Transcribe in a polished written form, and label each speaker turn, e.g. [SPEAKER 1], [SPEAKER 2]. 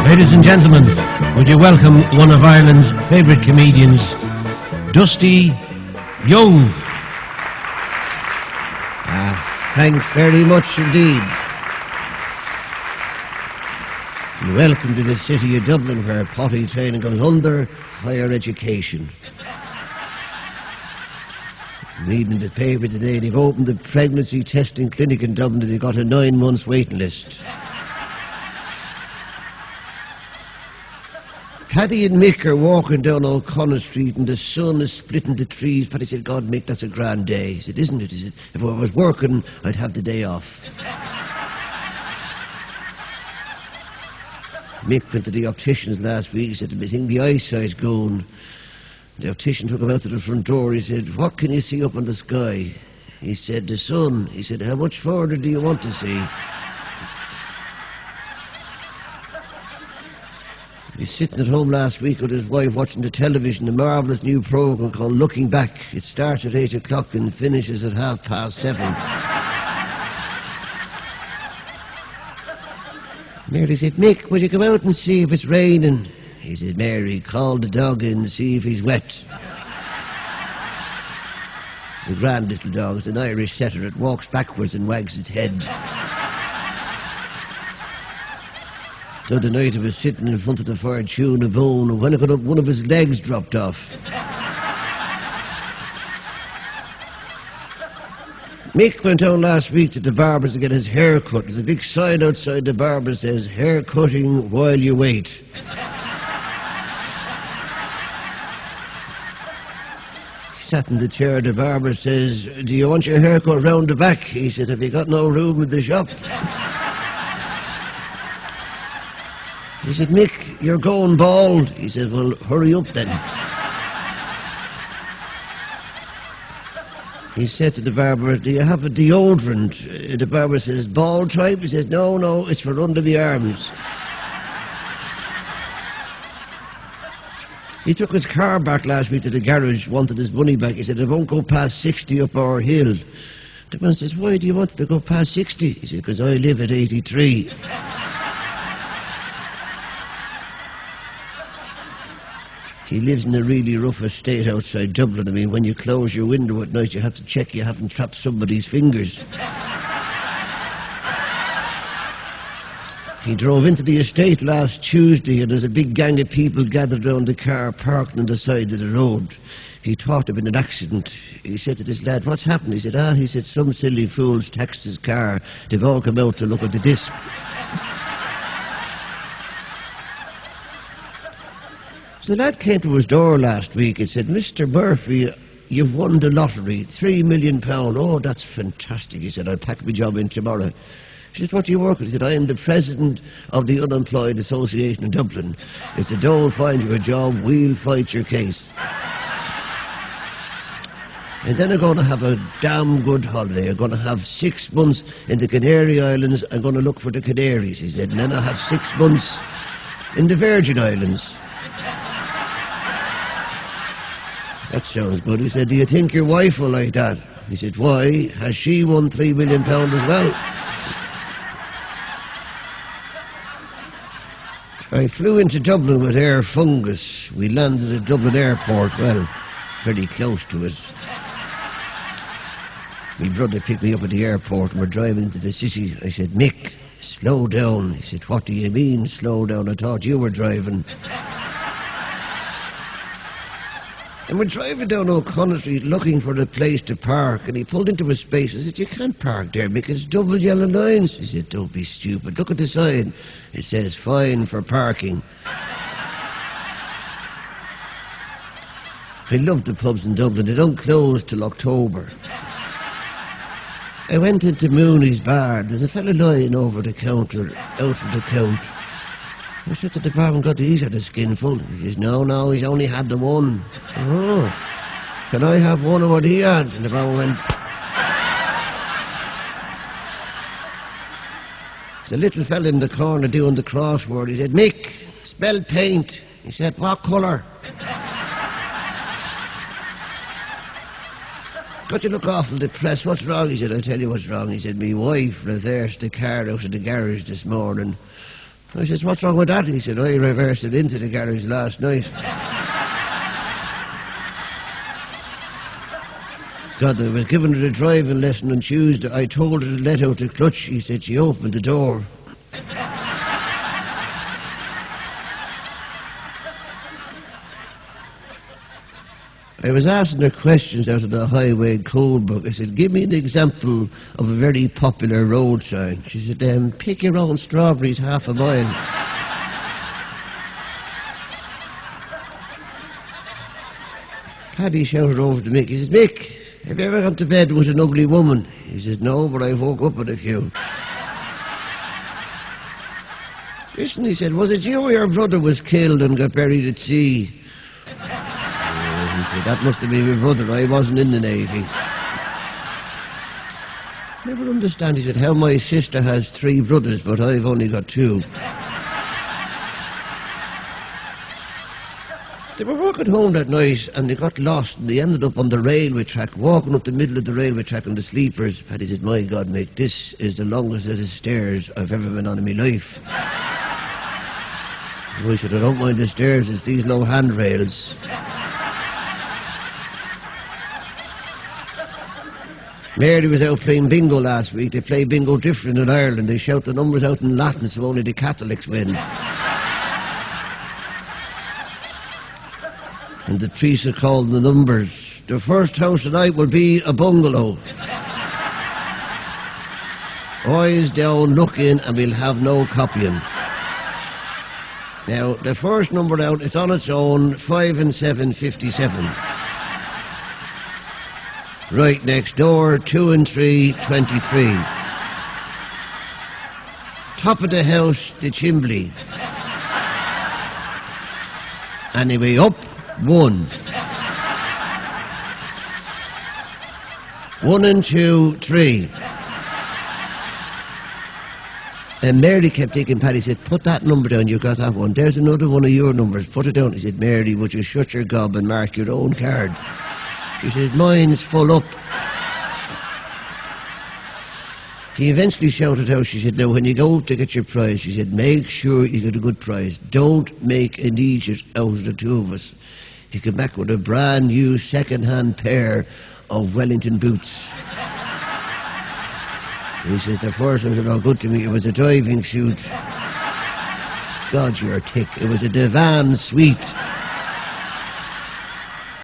[SPEAKER 1] Ladies and gentlemen, would you welcome one of Ireland's favourite comedians, Dusty Young.
[SPEAKER 2] Thanks very much indeed. And welcome to the city of Dublin, where potty training goes under higher education. Reading in the paper today, they've opened the pregnancy testing clinic in Dublin and they've got a 9-month waiting list. Paddy and Mick are walking down O'Connell Street and the sun is splitting the trees. Paddy said, God, Mick, that's a grand day. He said, isn't it? He said, if I was working, I'd have the day off. Mick went to the opticians last week. He said, I think the eyesight's going. The optician took him out to the front door. He said, what can you see up in the sky? He said, the sun. He said, how much further do you want to see? He's sitting at home last week with his wife watching the television, a marvellous new programme called Looking Back. It starts at 8 o'clock and finishes at 7:30. Mary said, Mick, will you come out and see if it's raining? He said, Mary, call the dog in and see if he's wet. It's a grand little dog. It's an Irish setter. It walks backwards and wags its head. The other night I was sitting in front of the fire chewing a bone, and when I got up, one of his legs dropped off. Mick went down last week to the barber's to get his hair cut. There's a big sign outside the barber that says, hair cutting while you wait. He sat in the chair, the barber says, do you want your hair cut round the back? He said, have you got no room in the shop? He said, Mick, you're going bald. He said, well, hurry up then. He said to the barber, do you have a deodorant? The barber says, bald type? He says, no, it's for under the arms. He took his car back last week to the garage, wanted his money back. He said, it won't go past 60 up our hill. The man says, why do you want it to go past 60? He said, because I live at 83. He lives in a really rough estate outside Dublin. I mean, when you close your window at night, you have to check you haven't trapped somebody's fingers. He drove into the estate last Tuesday and there's a big gang of people gathered around the car parked on the side of the road. He thought there'd been an accident. He said to this lad, what's happened? He said, some silly fools taxed his car. They've all come out to look at the disc. So the lad came to his door last week and said, Mr. Murphy, you've won the lottery, £3 million. Oh, that's fantastic. He said, I'll pack my job in tomorrow. He said, what do you work with? He said, I am the president of the Unemployed Association in Dublin. If they don't find you a job, we'll fight your case. And then I'm going to have a damn good holiday. I'm going to have 6 months in the Canary Islands. I'm going to look for the Canaries, he said. And then I'll have 6 months in the Virgin Islands. That sounds good. He said, do you think your wife will like that? He said, why? Has she won £3 million as well? I flew into Dublin with Air Fungus. We landed at Dublin Airport, well, very close to us. My brother picked me up at the airport and we're driving into the city. I said, Mick, slow down. He said, what do you mean, slow down? I thought you were driving. And we're driving down O'Connell Street looking for a place to park, and he pulled into a space. I said, you can't park there because double yellow lines. He said, don't be stupid. Look at the sign. It says, fine for parking. I love the pubs in Dublin. They don't close till October. I went into Mooney's bar. There's a fella lying over the counter, out for the count. I said to the barman, God, he's had a skinful. He says, no, he's only had the one. Oh, can I have one of what he had? And the barman went... There's a little fella in the corner doing the crossword. He said, Mick, spell paint. He said, what colour? got you look awful depressed. What's wrong? He said, I'll tell you what's wrong. He said, me wife reversed the car out of the garage this morning. I says, what's wrong with that? He said, I reversed it into the garage last night. God, I was giving her a driving lesson on Tuesday. I told her to let out the clutch. He said she opened the door. I was asking her questions out of the highway code book. I said, give me an example of a very popular road sign. She said, pick your own strawberries half a mile. Paddy shouted over to Mick. He said, Mick, have you ever gone to bed with an ugly woman? He said, no, but I woke up with a few. Listen, he said, was it you or your brother was killed and got buried at sea? He said, that must have been my brother. I wasn't in the Navy. Never understand, he said, how my sister has 3 brothers, but I've only got 2. They were walking home that night and they got lost and they ended up on the railway track, walking up the middle of the railway track on the sleepers. Paddy said, my God, mate, this is the longest set of stairs I've ever been on in my life. I said, I don't mind the stairs, it's these low handrails. Mary was out playing bingo last week. They play bingo different in Ireland. They shout the numbers out in Latin so only the Catholics win. And the priests are called the numbers. The first house tonight will be a bungalow. Eyes down, look in, and we'll have no copying. Now, the first number out, it's on its own, 5 and 7, 57. Right next door, 2 and 3, 23. Top of the house, the chimbley. Anyway, up, 1. 1 and 2, 3. And Mary kept taking Paddy, said, put that number down, you got that one. There's another one of your numbers, put it down. He said, Mary, would you shut your gob and mark your own card? She said, mine's full up. He eventually shouted out, she said, now when you go to get your prize, she said, make sure you get a good prize. Don't make an idiot out of the 2 of us. He came back with a brand new second-hand pair of Wellington boots. He says, the first one was all good to me. It was a diving suit. God, you're thick. It was a divan suite.